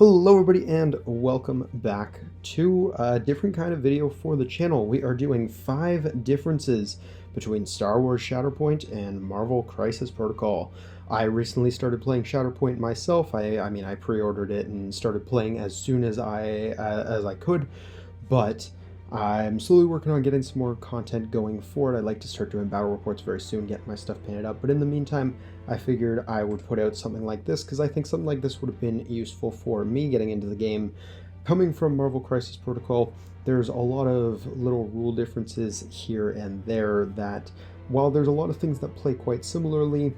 Hello everybody and welcome back to a different kind of video for the channel. We are doing 5 differences between Star Wars Shatterpoint and Marvel Crisis Protocol. I recently started playing Shatterpoint myself. I pre-ordered it and started playing as soon as I could, but I'm slowly working on getting some more content going for it. I'd like to start doing battle reports very soon, get my stuff painted up, but in the meantime, I figured I would put out something like this because I think something like this would have been useful for me getting into the game. Coming from Marvel Crisis Protocol, there's a lot of little rule differences here and there that, while there's a lot of things that play quite similarly,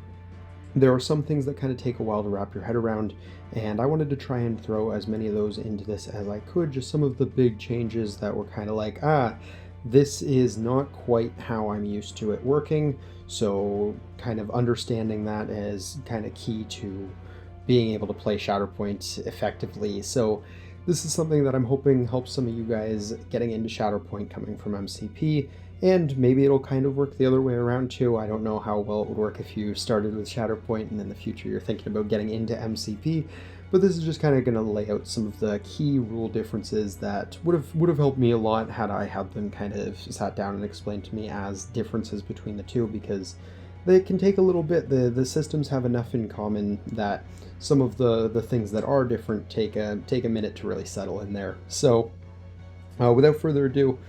there are some things that kind of take a while to wrap your head around, and I wanted to try and throw as many of those into this as I could, just some of the big changes that were kind of like, this is not quite how I'm used to it working, so kind of understanding that is kind of key to being able to play Shatterpoint effectively. So this is something that I'm hoping helps some of you guys getting into Shatterpoint coming from MCP, and maybe it'll kind of work the other way around too. I don't know how well it would work if you started with Shatterpoint and in the future you're thinking about getting into MCP, but this is just kind of going to lay out some of the key rule differences that would have helped me a lot had I had them kind of sat down and explained to me as differences between the two, because they can take a little bit. The systems have enough in common that some of the things that are different take a minute to really settle in there. So without further ado,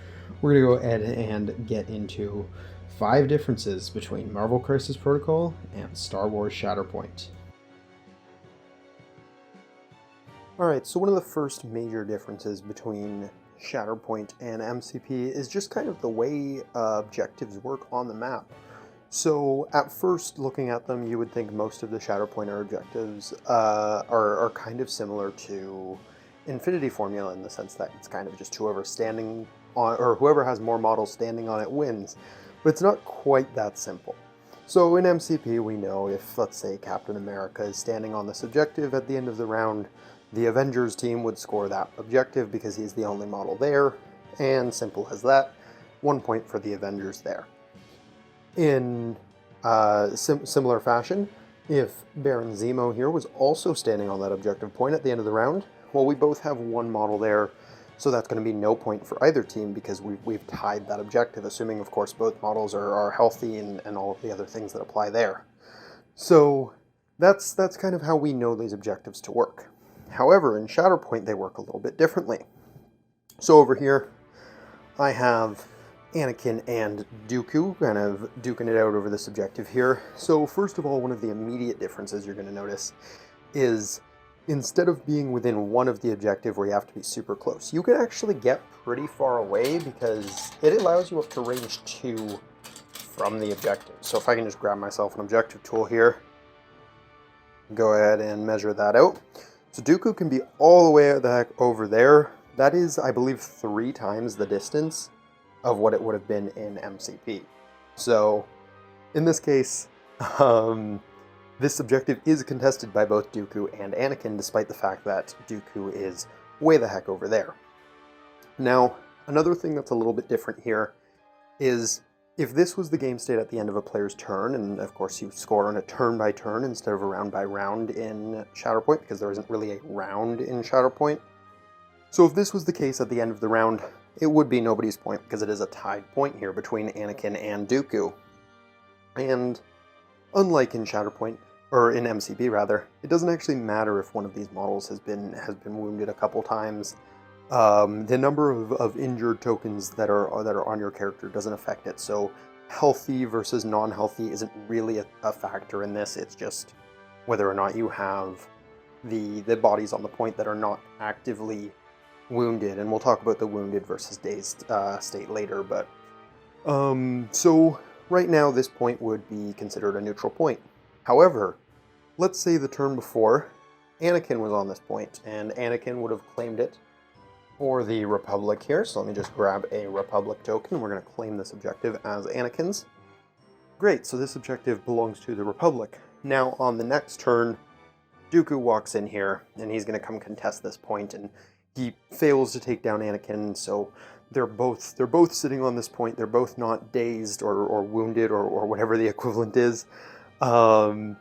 we're going to go ahead and get into 5 differences between Marvel Crisis Protocol and Star Wars Shatterpoint. Alright, so one of the first major differences between Shatterpoint and MCP is just kind of the way objectives work on the map. So at first looking at them, you would think most of the Shatterpoint objectives are kind of similar to Infinity Formula in the sense that it's kind of just whoever's standing on, or whoever has more models standing on it wins, but it's not quite that simple. So in MCP we know if, let's say, Captain America is standing on this objective at the end of the round, the Avengers team would score that objective because he's the only model there, and simple as that, 1 point for the Avengers there. In similar fashion, if Baron Zemo here was also standing on that objective point at the end of the round, well, we both have 1 model there, so that's going to be no point for either team because we've tied that objective, assuming, of course, both models are healthy and all of the other things that apply there. So that's kind of how we know these objectives to work. However, in Shatterpoint, they work a little bit differently. So over here, I have Anakin and Dooku kind of duking it out over this objective here. So first of all, one of the immediate differences you're going to notice is instead of being within 1 of the objective where you have to be super close, you can actually get pretty far away because it allows you up to range 2 from the objective. So if I can just grab myself an objective tool here, go ahead and measure that out. So Dooku can be all the way the heck over there. That is, I believe, 3 times the distance of what it would have been in MCP. So in this case, this objective is contested by both Dooku and Anakin, despite the fact that Dooku is way the heck over there. Now, another thing that's a little bit different here is if this was the game state at the end of a player's turn, and of course you score on a turn by turn instead of a round by round in Shatterpoint, because there isn't really a round in Shatterpoint. So if this was the case at the end of the round, it would be nobody's point because it is a tied point here between Anakin and Dooku. And unlike in Shatterpoint, or in MCP rather, it doesn't actually matter if one of these models has been wounded a couple times. The number of injured tokens that are on your character doesn't affect it. So healthy versus non-healthy isn't really a factor in this. It's just whether or not you have the bodies on the point that are not actively wounded, and we'll talk about the wounded versus dazed state later. But so right now this point would be considered a neutral point. However, let's say the turn before Anakin was on this point and Anakin would have claimed it for the Republic here. So let me just grab a Republic token. We're going to claim this objective as Anakin's. Great, so this objective belongs to the Republic. Now on the next turn, Dooku walks in here and he's going to come contest this point, and he fails to take down Anakin, so they're both sitting on this point. They're both not dazed or wounded or whatever the equivalent is. And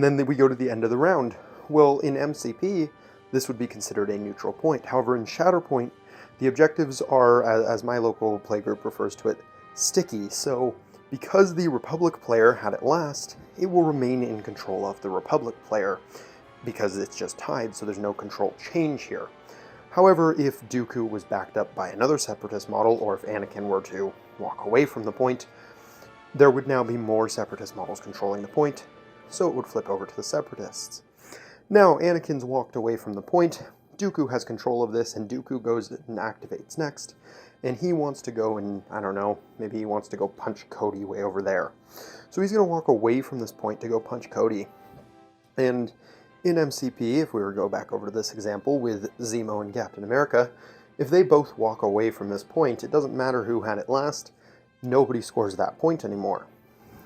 then we go to the end of the round. Well, in MCP, this would be considered a neutral point. However, in Shatterpoint, the objectives are, as my local playgroup refers to it, sticky. So because the Republic player had it last, it will remain in control of the Republic player because it's just tied, so there's no control change here. However, if Dooku was backed up by another Separatist model, or if Anakin were to walk away from the point, there would now be more Separatist models controlling the point, so it would flip over to the Separatists. Now, Anakin's walked away from the point, Dooku has control of this, and Dooku goes and activates next, and he wants to go and, I don't know, maybe he wants to go punch Cody way over there. So he's going to walk away from this point to go punch Cody. And in MCP, if we were to go back over to this example with Zemo and Captain America, if they both walk away from this point, it doesn't matter who had it last, nobody scores that point anymore.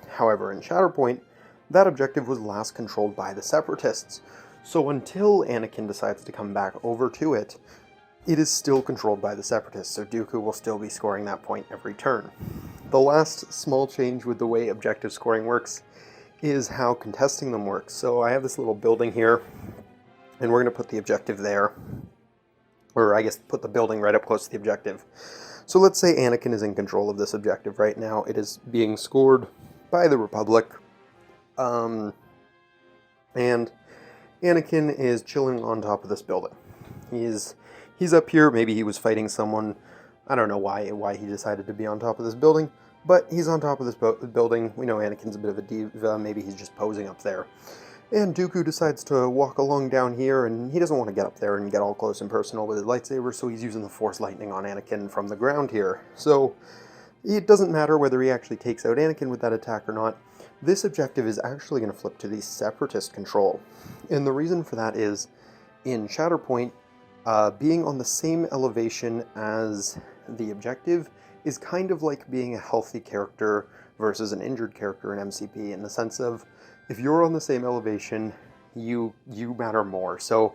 However, in Shatterpoint, that objective was last controlled by the Separatists, so until Anakin decides to come back over to it, it is still controlled by the Separatists, so Dooku will still be scoring that point every turn. The last small change with the way objective scoring works is how contesting them works. So I have this little building here, and we're going to put the objective there, or I guess put the building right up close to the objective. So let's say Anakin is in control of this objective right now. It is being scored by the Republic, and Anakin is chilling on top of this building. He's up here. Maybe he was fighting someone. I don't know why he decided to be on top of this building, but he's on top of this building. We know Anakin's a bit of a diva. Maybe he's just posing up there. And Dooku decides to walk along down here, and he doesn't want to get up there and get all close and personal with his lightsaber, so he's using the Force Lightning on Anakin from the ground here. So it doesn't matter whether he actually takes out Anakin with that attack or not. This objective is actually going to flip to the Separatist control. And the reason for that is, in Shatterpoint, being on the same elevation as the objective is kind of like being a healthy character versus an injured character in MCP, in the sense of, if you're on the same elevation, you matter more. So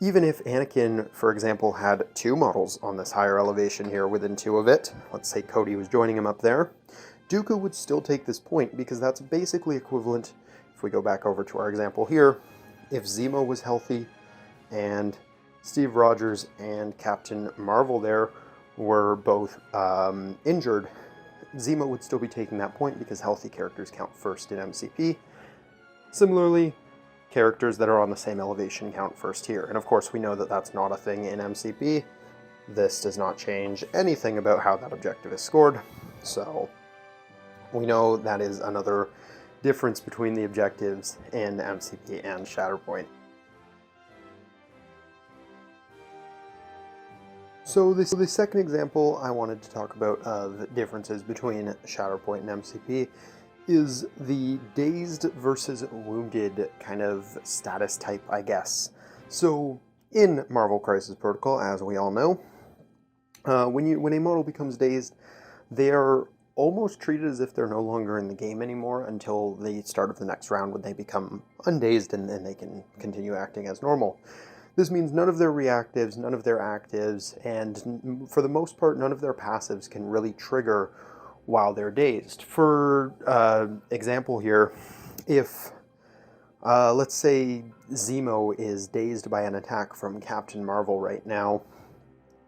even if Anakin, for example, had two models on this higher elevation here within two of it, let's say Cody was joining him up there, Dooku would still take this point, because that's basically equivalent, if we go back over to our example here, if Zemo was healthy and Steve Rogers and Captain Marvel there were both injured, Zemo would still be taking that point because healthy characters count first in MCP. Similarly, characters that are on the same elevation count first here. And of course we know that that's not a thing in MCP. This does not change anything about how that objective is scored. So we know that is another difference between the objectives in MCP and Shatterpoint. So the second example I wanted to talk about of differences between Shatterpoint and MCP is the Dazed Vs Wounded kind of status type, I guess. So in Marvel Crisis Protocol, as we all know, when a model becomes dazed, they are almost treated as if they're no longer in the game anymore until the start of the next round, when they become undazed and then they can continue acting as normal. This means none of their reactives, none of their actives, and for the most part, none of their passives can really trigger while they're dazed. For example here, if let's say Zemo is dazed by an attack from Captain Marvel right now,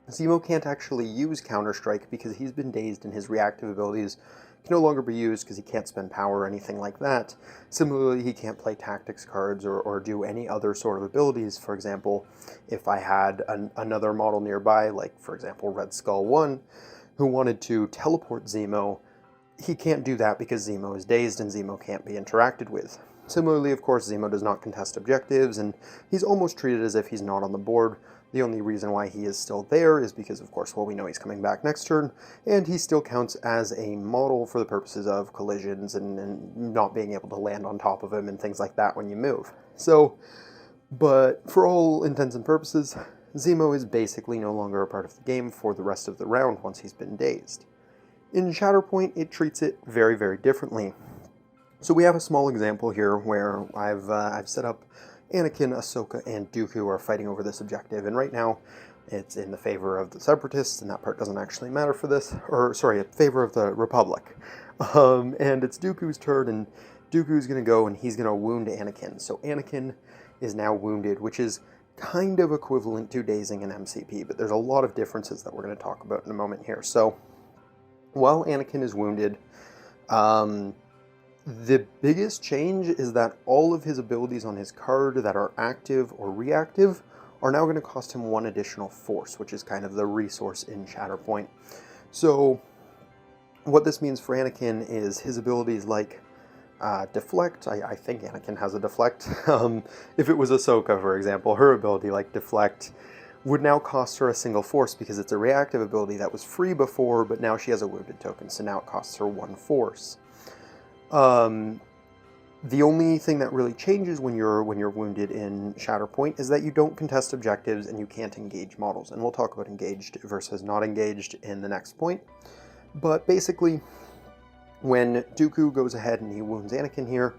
Zemo can't actually use Counter-Strike because he's been dazed and his reactive abilities can no longer be used because he can't spend power or anything like that. Similarly, he can't play tactics cards or do any other sort of abilities. For example, if I had another model nearby, like for example Red Skull 1, who wanted to teleport Zemo, he can't do that because Zemo is dazed and Zemo can't be interacted with. Similarly, of course, Zemo does not contest objectives, and he's almost treated as if he's not on the board. The only reason why he is still there is because, of course, well, we know he's coming back next turn, and he still counts as a model for the purposes of collisions and not being able to land on top of him and things like that when you move. So, but for all intents and purposes, Zemo is basically no longer a part of the game for the rest of the round once he's been dazed. In Shatterpoint, it treats it very, very differently. So we have a small example here where I've set up Anakin, Ahsoka, and Dooku are fighting over this objective, and right now it's in the favor of the Separatists, and that part doesn't actually matter for this, or sorry, in favor of the Republic. And it's Dooku's turn, and Dooku's going to go and he's going to wound Anakin. So Anakin is now wounded, which is kind of equivalent to dazing an MCP, but there's a lot of differences that we're going to talk about in a moment here. So, while Anakin is wounded, the biggest change is that all of his abilities on his card that are active or reactive are now going to cost him 1 additional force, which is kind of the resource in Shatterpoint. So, what this means for Anakin is his abilities like Deflect. I think Anakin has a Deflect. If it was Ahsoka, for example, her ability like Deflect would now cost her a single force because it's a reactive ability that was free before, but now she has a wounded token, so now it costs her 1 force. The only thing that really changes when you're wounded in Shatterpoint is that you don't contest objectives and you can't engage models, and we'll talk about engaged versus not engaged in the next point. But basically, when Dooku goes ahead and he wounds Anakin here,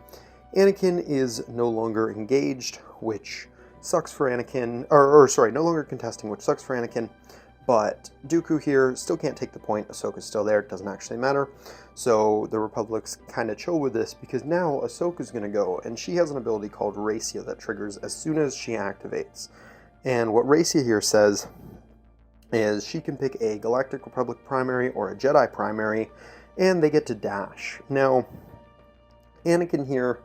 Anakin is no longer engaged, which sucks for Anakin, no longer contesting, which sucks for Anakin, but Dooku here still can't take the point. Ahsoka's still there, it doesn't actually matter. So the Republic's kind of chill with this because now Ahsoka's going to go, and she has an ability called Racia that triggers as soon as she activates. And what Racia here says is she can pick a Galactic Republic primary or a Jedi primary, and they get to dash. Now, Anakin here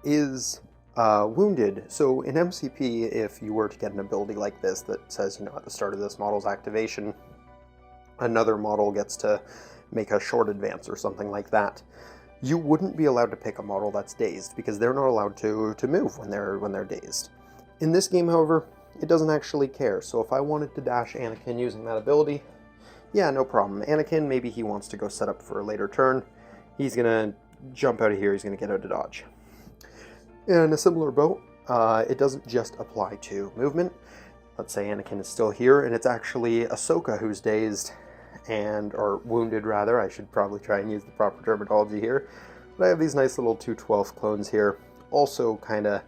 is wounded, so in MCP, if you were to get an ability like this that says, at the start of this model's activation, another model gets to make a short advance or something like that, you wouldn't be allowed to pick a model that's dazed because they're not allowed to move when they're dazed. In this game, however, it doesn't actually care, so if I wanted to dash Anakin using that ability, yeah, no problem. Anakin, maybe he wants to go set up for a later turn, he's gonna jump out of here, he's gonna get out of dodge. In a similar boat, it doesn't just apply to movement. Let's say Anakin is still here, and it's actually Ahsoka who's dazed, or wounded rather. I should probably try and use the proper terminology here. But I have these nice little 212 clones here, also kind of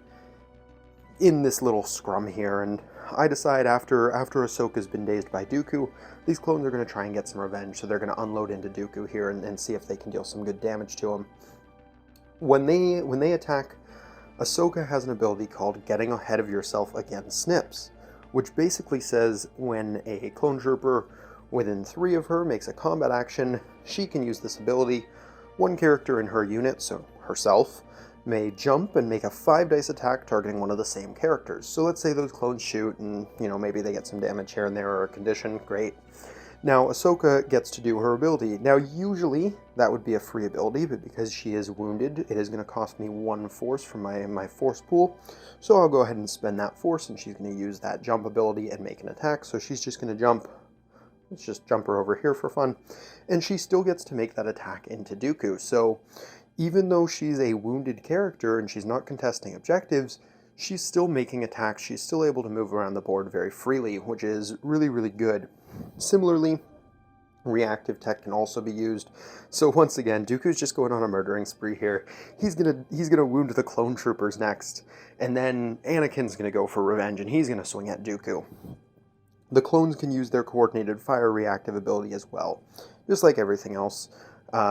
in this little scrum here, and I decide after Ahsoka's been dazed by Dooku, these clones are going to try and get some revenge, so they're going to unload into Dooku here and see if they can deal some good damage to him. When they attack, Ahsoka has an ability called Getting Ahead of Yourself Against Snips, which basically says when a clone trooper within 3 of her makes a combat action, she can use this ability. One character in her unit, so herself, may jump and make a 5-dice attack targeting one of the same characters. So let's say those clones shoot and, maybe they get some damage here and there or a condition, great. Now, Ahsoka gets to do her ability. Now, usually, that would be a free ability, but because she is wounded, it is going to cost me 1 force from my force pool. So I'll go ahead and spend that force, and she's going to use that jump ability and make an attack. So she's just going to jump. Let's just jump her over here for fun. And she still gets to make that attack into Dooku. So even though she's a wounded character and she's not contesting objectives, she's still making attacks. She's still able to move around the board very freely, which is really, really good. Similarly, reactive tech can also be used. So once again, Dooku's just going on a murdering spree here. He's gonna wound the clone troopers next, and then Anakin's gonna go for revenge, and he's gonna swing at Dooku. The clones can use their coordinated fire reactive ability as well, just like everything else.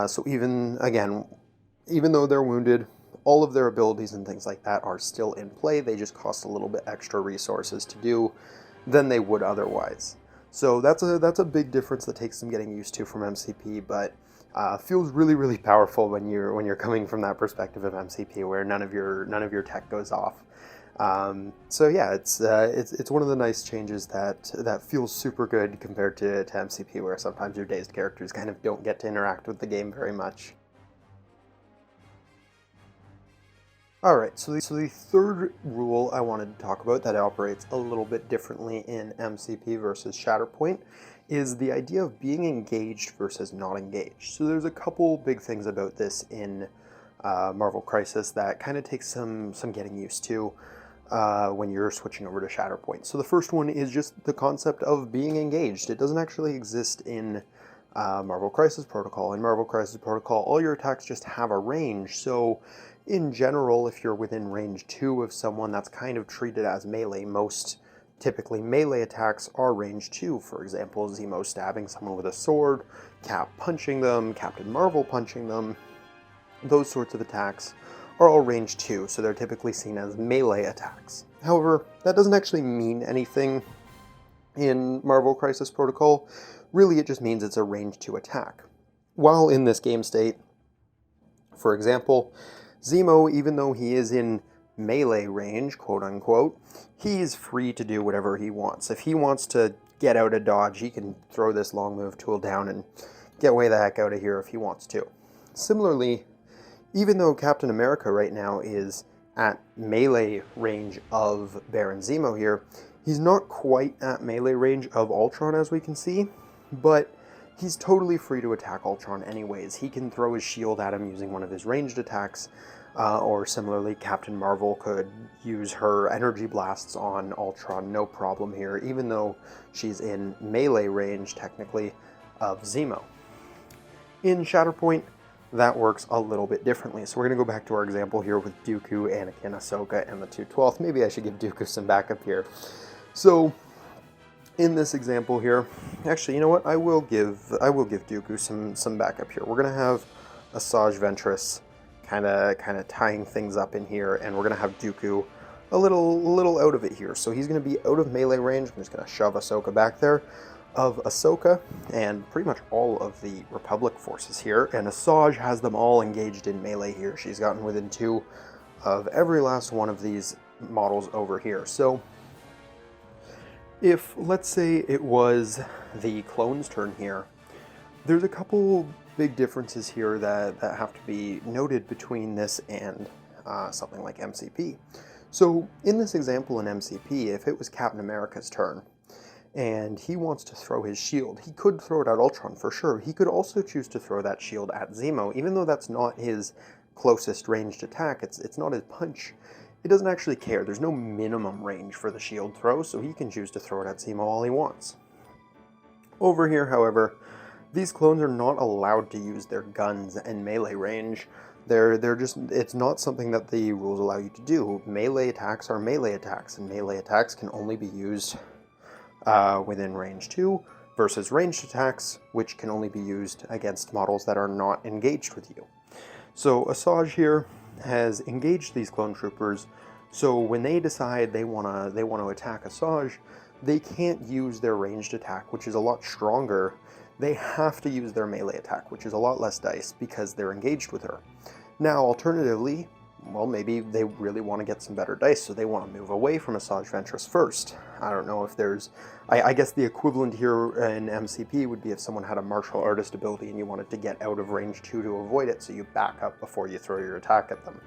So even though they're wounded, all of their abilities and things like that are still in play. They just cost a little bit extra resources to do than they would otherwise. So that's a big difference that takes some getting used to from MCP, but feels really, really powerful when you're coming from that perspective of MCP, where none of your tech goes off. So yeah, it's one of the nice changes that feels super good compared to MCP, where sometimes your dazed characters kind of don't get to interact with the game very much. Alright, so the third rule I wanted to talk about that operates a little bit differently in MCP versus Shatterpoint is the idea of being engaged versus not engaged. So there's a couple big things about this in Marvel Crisis that kind of takes some getting used to when you're switching over to Shatterpoint. So the first one is just the concept of being engaged. It doesn't actually exist in Marvel Crisis Protocol. In Marvel Crisis Protocol, all your attacks just have a range, so in general, if you're within range 2 of someone, that's kind of treated as melee. Most typically melee attacks are range 2. For example, Zemo stabbing someone with a sword, Cap punching them, Captain Marvel punching them. Those sorts of attacks are all range 2, so they're typically seen as melee attacks. However, that doesn't actually mean anything in Marvel Crisis Protocol. Really, it just means it's a range 2 attack. While in this game state, for example, Zemo, even though he is in melee range, quote unquote, he's free to do whatever he wants. If he wants to get out of dodge, he can throw this long move tool down and get way the heck out of here if he wants to. Similarly, even though Captain America right now is at melee range of Baron Zemo here, he's not quite at melee range of Ultron, as we can see, but he's totally free to attack Ultron anyways. He can throw his shield at him using one of his ranged attacks, or similarly, Captain Marvel could use her energy blasts on Ultron, no problem here, even though she's in melee range, technically, of Zemo. In Shatterpoint, that works a little bit differently. So we're going to go back to our example here with Dooku, Anakin, Ahsoka, and the 212th. Maybe I should give Dooku some backup here. So, in this example here, actually, you know what? I will give Dooku some backup here. We're going to have Asajj Ventress kind of tying things up in here, and we're going to have Dooku a little out of it here. So he's going to be out of melee range. I'm just going to shove Ahsoka back there. Of Ahsoka and pretty much all of the Republic forces here, and Asajj has them all engaged in melee here. She's gotten within 2 of every last one of these models over here. So if, let's say, it was the clone's turn here, there's a couple big differences here that have to be noted between this and something like MCP. So in this example in MCP, if it was Captain America's turn, and he wants to throw his shield, he could throw it at Ultron for sure. He could also choose to throw that shield at Zemo, even though that's not his closest ranged attack. It's not his punch. He doesn't actually care. There's no minimum range for the shield throw, so he can choose to throw it at Zemo all he wants. Over here, however, these clones are not allowed to use their guns and melee range. They're just, it's not something that the rules allow you to do. Melee attacks are melee attacks, and melee attacks can only be used within range 2 versus ranged attacks, which can only be used against models that are not engaged with you. So Asajj here has engaged these clone troopers, so when they decide they want to attack Asajj, they can't use their ranged attack, which is a lot stronger. They have to use their melee attack, which is a lot less dice because they're engaged with her. Now, alternatively, well, maybe they really want to get some better dice, so they want to move away from Asajj Ventress first. I don't know if there's... I guess the equivalent here in MCP would be if someone had a martial artist ability and you wanted to get out of range 2 to avoid it, so you back up before you throw your attack at them.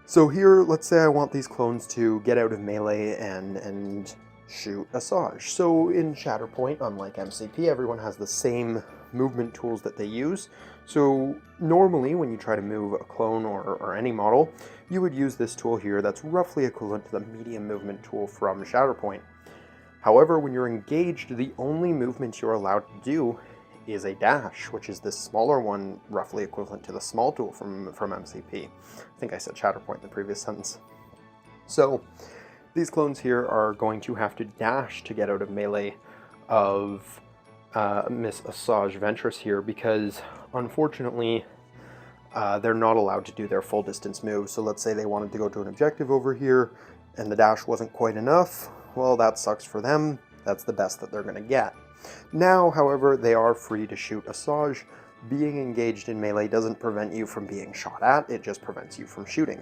So here, let's say I want these clones to get out of melee and shoot Asajj. So in Shatterpoint, unlike MCP, everyone has the same movement tools that they use. So normally when you try to move a clone or any model, you would use this tool here that's roughly equivalent to the medium movement tool from Shatterpoint. However, when you're engaged, the only movement you're allowed to do is a dash, which is this smaller one, roughly equivalent to the small tool from MCP. I think I said Shatterpoint in the previous sentence. So these clones here are going to have to dash to get out of melee of Miss Asajj Ventress here, because unfortunately they're not allowed to do their full distance move. So let's say they wanted to go to an objective over here and the dash wasn't quite enough. Well, that sucks for them. That's the best that they're going to get. Now, however, they are free to shoot Asajj. Being engaged in melee doesn't prevent you from being shot at, it just prevents you from shooting.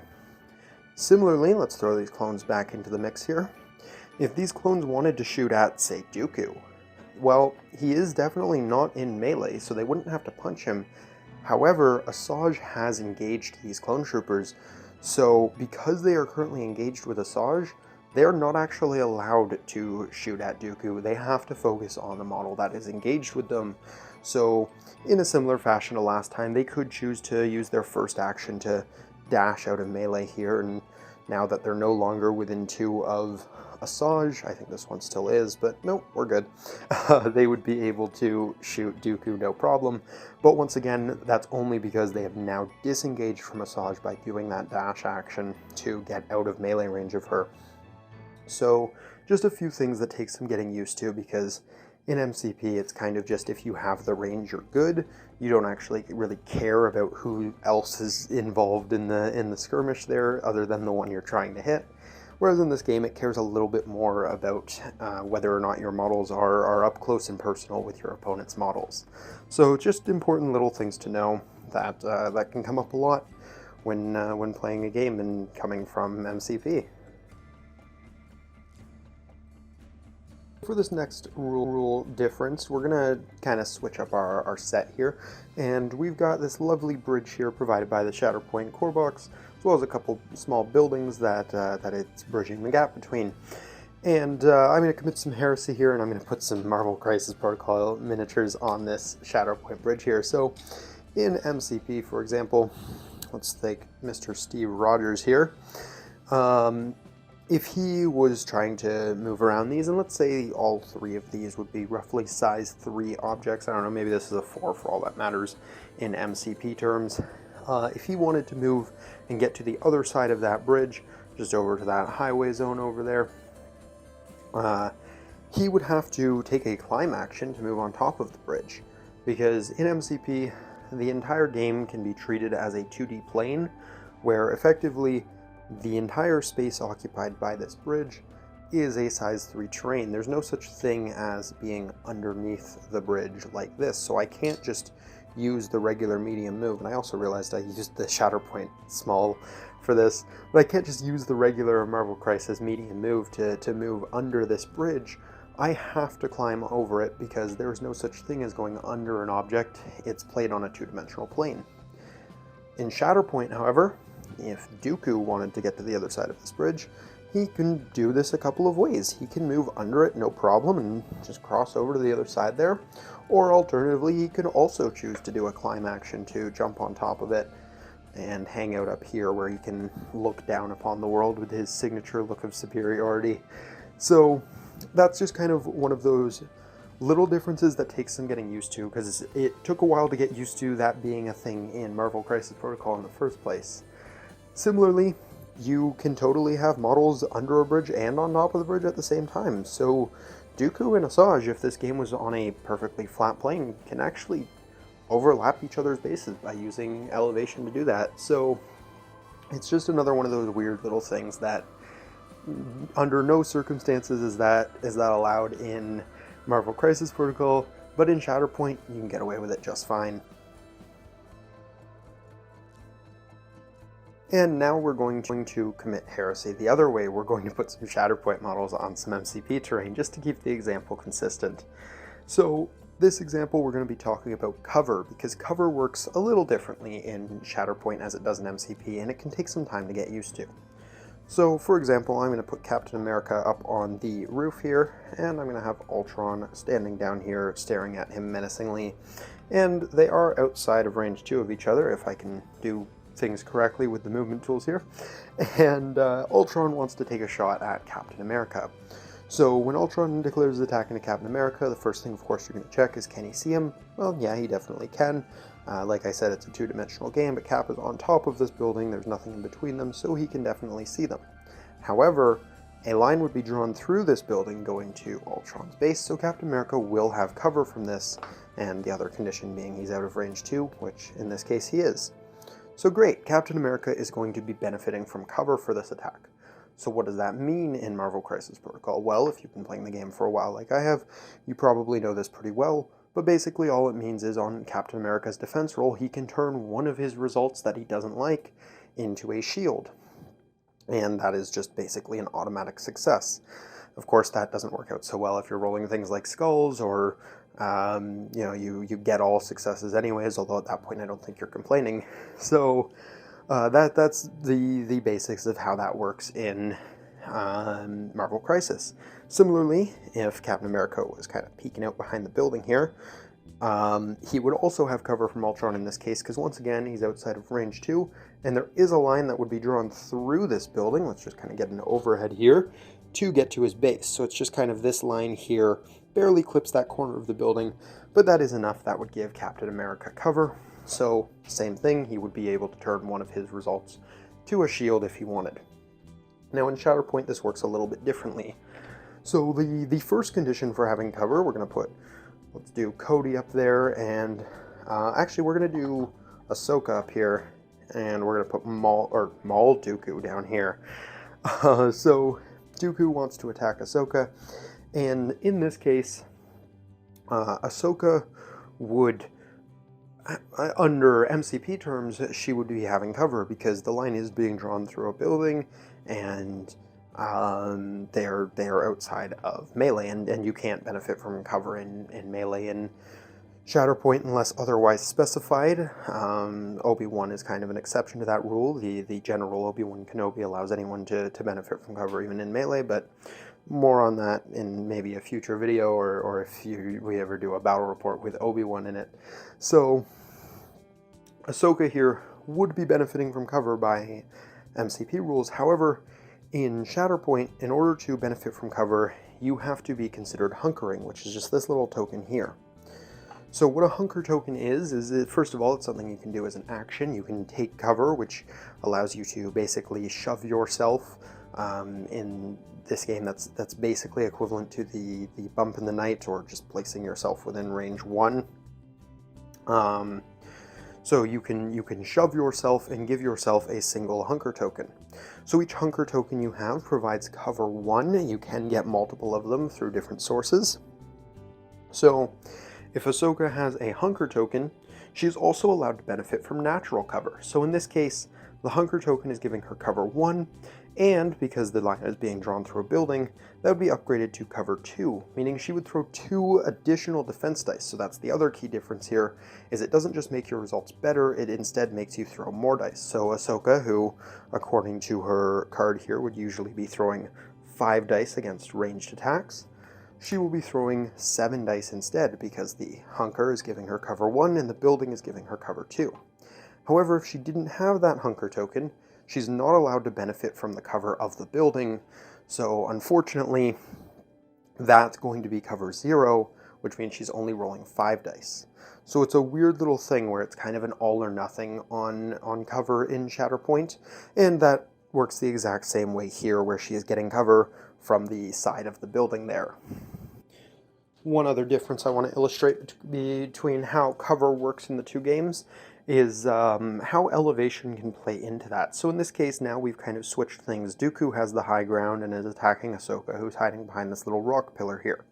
Similarly, let's throw these clones back into the mix here. If these clones wanted to shoot at, say, Dooku, well, he is definitely not in melee, so they wouldn't have to punch him. However, Asajj has engaged these clone troopers, so because they are currently engaged with Asajj, they are not actually allowed to shoot at Dooku. They have to focus on the model that is engaged with them. So, in a similar fashion to last time, they could choose to use their first action to dash out of melee here, and now that they're no longer within 2 of Asajj, I think this one still is, but nope, we're good. They would be able to shoot Dooku no problem, but once again, that's only because they have now disengaged from Asajj by doing that dash action to get out of melee range of her. So, just a few things that take some getting used to, because In MCP, it's kind of just if you have the range, you're good. You don't actually really care about who else is involved in the skirmish there, other than the one you're trying to hit. Whereas in this game, it cares a little bit more about whether or not your models are up close and personal with your opponent's models. So just important little things to know that that can come up a lot when playing a game and coming from MCP. For this next rule difference, we're going to kind of switch up our set here, and we've got this lovely bridge here provided by the Shatterpoint core box, as well as a couple small buildings that it's bridging the gap between. And I'm going to commit some heresy here, and I'm going to put some Marvel Crisis Protocol miniatures on this Shatterpoint bridge here. So in MCP, for example, let's take Mr. Steve Rogers here. If he was trying to move around these, and let's say all three of these would be roughly size 3 objects, I don't know, maybe this is a 4 for all that matters in MCP terms. If he wanted to move and get to the other side of that bridge, just over to that highway zone over there, he would have to take a climb action to move on top of the bridge. Because in MCP, the entire game can be treated as a 2D plane, where effectively the entire space occupied by this bridge is a size 3 terrain. There's no such thing as being underneath the bridge like this, so I can't just use the regular medium move. And I also realized I used the Shatterpoint small for this, but I can't just use the regular Marvel Crisis medium move to move under this bridge. I have to climb over it because there's no such thing as going under an object. It's played on a 2-dimensional plane. In Shatterpoint, however, if Dooku wanted to get to the other side of this bridge, he can do this a couple of ways. He can move under it, no problem, and just cross over to the other side there. Or alternatively, he could also choose to do a climb action to jump on top of it and hang out up here where he can look down upon the world with his signature look of superiority. So that's just kind of one of those little differences that takes some getting used to, because it took a while to get used to that being a thing in Marvel Crisis Protocol in the first place. Similarly, you can totally have models under a bridge and on top of the bridge at the same time. So Dooku and Asajj, if this game was on a perfectly flat plane, can actually overlap each other's bases by using elevation to do that. So it's just another one of those weird little things that under no circumstances is that allowed in Marvel Crisis Protocol, but in Shatterpoint you can get away with it just fine. And now we're going to commit heresy the other way. We're going to put some Shatterpoint models on some MCP terrain just to keep the example consistent. So this example we're going to be talking about cover, because cover works a little differently in Shatterpoint as it does in MCP, and it can take some time to get used to. So for example, I'm going to put Captain America up on the roof here, and I'm going to have Ultron standing down here staring at him menacingly. And they are outside of range 2 of each other, if I can do things correctly with the movement tools here. And Ultron wants to take a shot at Captain America. So when Ultron declares his attack into Captain America, the first thing of course you're going to check is, can he see him? Well, yeah, he definitely can. Like I said, it's a 2-dimensional game, but Cap is on top of this building, there's nothing in between them, so he can definitely see them. However, a line would be drawn through this building going to Ultron's base, so Captain America will have cover from this, and the other condition being he's out of range 2, which in this case he is. So great, Captain America is going to be benefiting from cover for this attack. So what does that mean in Marvel Crisis Protocol? Well, if you've been playing the game for a while like I have, you probably know this pretty well, but basically all it means is on Captain America's defense roll, he can turn one of his results that he doesn't like into a shield. And that is just basically an automatic success. Of course, that doesn't work out so well if you're rolling things like skulls or you get all successes anyways, although at that point I don't think you're complaining. So that's the basics of how that works in Marvel Crisis. Similarly, if Captain America was kind of peeking out behind the building here, he would also have cover from Ultron in this case, because once again he's outside of range 2, and there is a line that would be drawn through this building. Let's just kind of get an overhead here to get to his base. So it's just kind of this line here, barely clips that corner of the building, but that is enough. That would give Captain America cover. So same thing, he would be able to turn one of his results to a shield if he wanted. Now in Shatterpoint this works a little bit differently. So the first condition for having cover, we're going to put, let's do Cody up there, and actually we're going to do Ahsoka up here, and we're going to put Maul Dooku down here. So Dooku wants to attack Ahsoka, and in this case, Ahsoka would, under MCP terms, she would be having cover because the line is being drawn through a building, and they're outside of melee, and you can't benefit from cover in melee in Shatterpoint unless otherwise specified. Obi-Wan is kind of an exception to that rule. The general Obi-Wan Kenobi allows anyone to benefit from cover even in melee, but more on that in maybe a future video, or if we ever do a battle report with Obi-Wan in it. So Ahsoka here would be benefiting from cover by MCP rules. However, in Shatterpoint, in order to benefit from cover, you have to be considered hunkering, which is just this little token here. So what a hunker token is first of all, it's something you can do as an action. You can take cover, which allows you to basically shove yourself. In this game, that's basically equivalent to the bump in the night, or just placing yourself within range 1. So you can shove yourself and give yourself a single hunker token. So each hunker token you have provides cover 1. You can get multiple of them through different sources. So if Ahsoka has a hunker token, she's also allowed to benefit from natural cover. So in this case, the hunker token is giving her cover 1, and because the line is being drawn through a building, that would be upgraded to cover 2, meaning she would throw 2 additional defense dice. So that's the other key difference here, is it doesn't just make your results better, it instead makes you throw more dice. So Ahsoka, who, according to her card here, would usually be throwing 5 dice against ranged attacks, she will be throwing 7 dice instead, because the hunker is giving her cover 1 and the building is giving her cover 2. However, if she didn't have that hunker token, she's not allowed to benefit from the cover of the building, so unfortunately, that's going to be cover 0, which means she's only rolling 5 dice. So it's a weird little thing where it's kind of an all or nothing on cover in Shatterpoint, and that works the exact same way here, where she is getting cover from the side of the building there. One other difference I want to illustrate between how cover works in the two games is how elevation can play into that. So in this case, now we've kind of switched things. Dooku has the high ground and is attacking Ahsoka, who's hiding behind this little rock pillar here.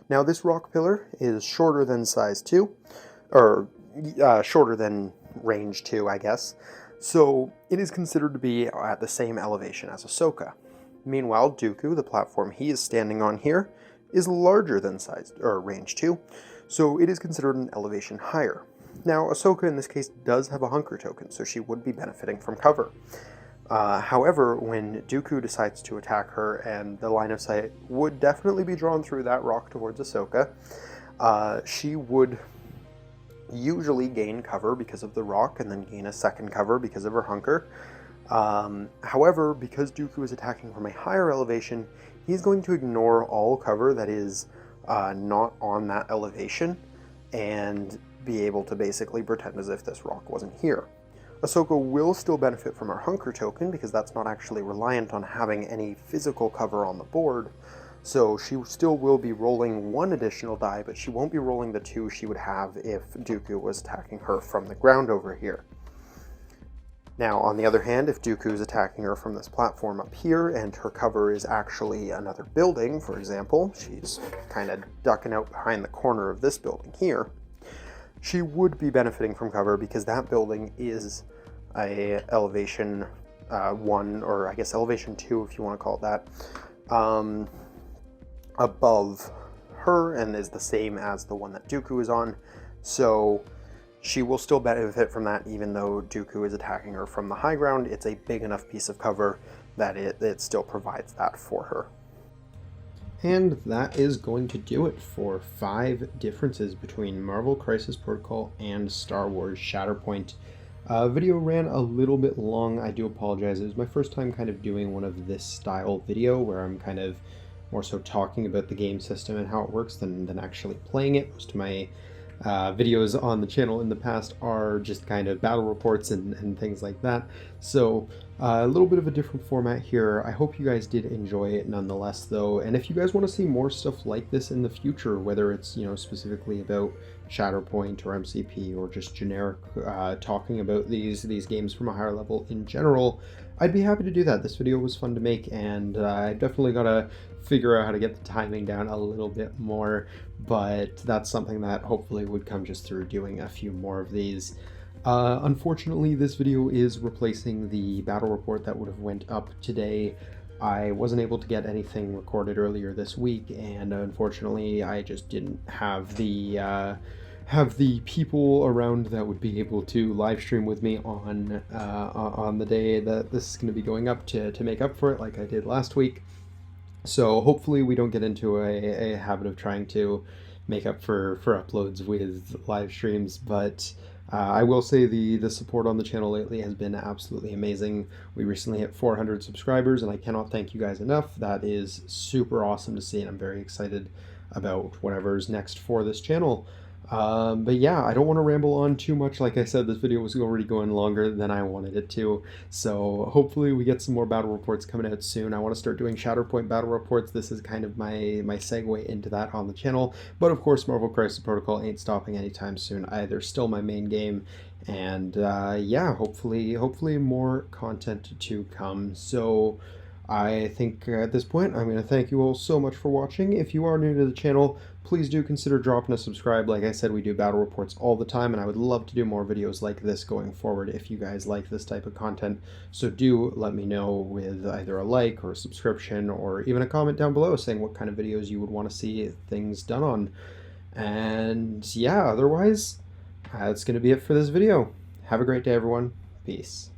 Now this rock pillar is shorter than size 2, or shorter than range 2, I guess. So it is considered to be at the same elevation as Ahsoka. Meanwhile, Dooku, the platform he is standing on here, is larger than range 2, so it is considered an elevation higher. Now, Ahsoka in this case does have a hunker token, so she would be benefiting from cover. However, when Dooku decides to attack her, and the line of sight would definitely be drawn through that rock towards Ahsoka, she would usually gain cover because of the rock, and then gain a second cover because of her hunker. However, because Dooku is attacking from a higher elevation, he's going to ignore all cover that is not on that elevation, and be able to basically pretend as if this rock wasn't here. Ahsoka will still benefit from her hunker token, because that's not actually reliant on having any physical cover on the board, so she still will be rolling 1 additional die, but she won't be rolling the 2 she would have if Dooku was attacking her from the ground over here. Now, on the other hand, if Dooku is attacking her from this platform up here, and her cover is actually another building, for example, she's kind of ducking out behind the corner of this building here, she would be benefiting from cover, because that building is a elevation 1, or I guess elevation 2 if you want to call it that, above her, and is the same as the one that Dooku is on, so she will still benefit from that. Even though Dooku is attacking her from the high ground, it's a big enough piece of cover that it still provides that for her. And that is going to do it for 5 differences between Marvel Crisis Protocol and Star Wars Shatterpoint. Video ran a little bit long, I do apologize. It was my first time kind of doing one of this style video, where I'm kind of more so talking about the game system and how it works than actually playing it. Most of my videos on the channel in the past are just kind of battle reports and things like that. So A little bit of a different format here. I hope you guys did enjoy it nonetheless, though. And if you guys want to see more stuff like this in the future, whether it's, specifically about Shatterpoint or MCP or just generic talking about these games from a higher level in general, I'd be happy to do that. This video was fun to make, and I definitely got to figure out how to get the timing down a little bit more, but that's something that hopefully would come just through doing a few more of these. Unfortunately, this video is replacing the battle report that would have went up today. I wasn't able to get anything recorded earlier this week, and unfortunately, I just didn't have the people around that would be able to live stream with me on the day that this is going to be going up to make up for it, like I did last week. So hopefully we don't get into a habit of trying to make up for uploads with live streams, but I will say the support on the channel lately has been absolutely amazing. We recently hit 400 subscribers, and I cannot thank you guys enough. That is super awesome to see, and I'm very excited about whatever's next for this channel. But yeah, I don't want to ramble on too much. Like I said, this video was already going longer than I wanted it to, so hopefully we get some more battle reports coming out soon. I want to start doing Shatterpoint battle reports. This is kind of my segue into that on the channel, but of course Marvel Crisis Protocol ain't stopping anytime soon either. Still my main game, and yeah, hopefully more content to come. So I think at this point, I'm going to thank you all so much for watching. If you are new to the channel, please do consider dropping a subscribe. Like I said, we do battle reports all the time, and I would love to do more videos like this going forward if you guys like this type of content. So do let me know with either a like or a subscription or even a comment down below saying what kind of videos you would want to see things done on. And yeah, otherwise, that's going to be it for this video. Have a great day, everyone. Peace.